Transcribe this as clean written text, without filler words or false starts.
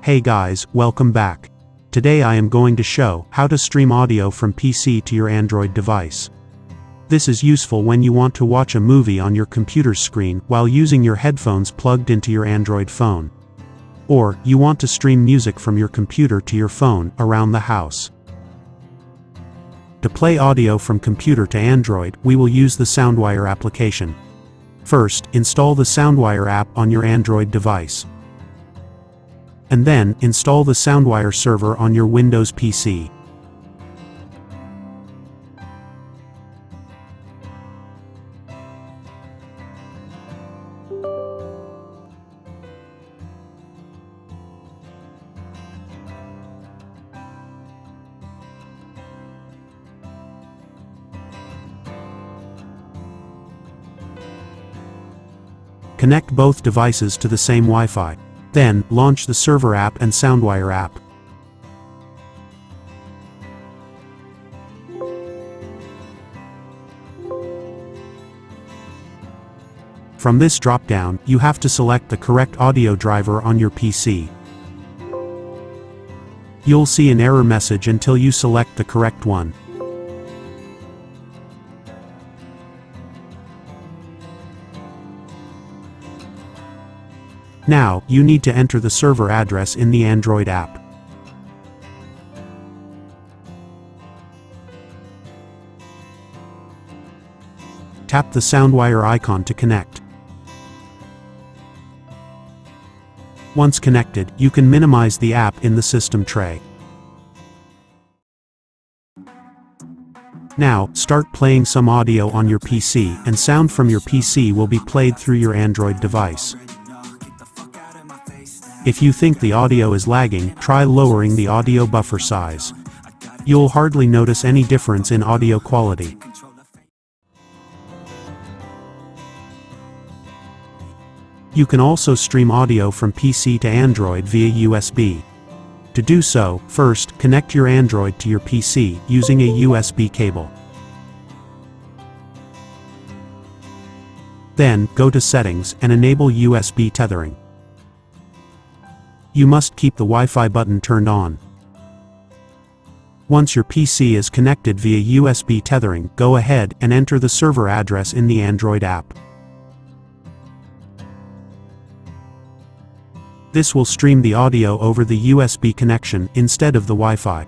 Hey guys, welcome back. Today I am going to show how to stream audio from PC to your Android device. This is useful when you want to watch a movie on your computer's screen while using your headphones plugged into your Android phone. Or, you want to stream music from your computer to your phone around the house. To play audio from computer to Android, we will use the SoundWire application. First, install the SoundWire app on your Android device. And then, install the SoundWire server on your Windows PC. Connect both devices to the same Wi-Fi. Then, launch the server app and SoundWire app. From this drop-down, you have to select the correct audio driver on your PC. You'll see an error message until you select the correct one. Now, you need to enter the server address in the Android app. Tap the SoundWire icon to connect. Once connected, you can minimize the app in the system tray. Now, start playing some audio on your PC, and sound from your PC will be played through your Android device. If you think the audio is lagging, try lowering the audio buffer size. You'll hardly notice any difference in audio quality. You can also stream audio from PC to Android via USB. To do so, first, connect your Android to your PC using a USB cable. Then, go to Settings and enable USB tethering. You must keep the Wi-Fi button turned on. Once your PC is connected via USB tethering, go ahead and enter the server address in the Android app. This will stream the audio over the USB connection instead of the Wi-Fi.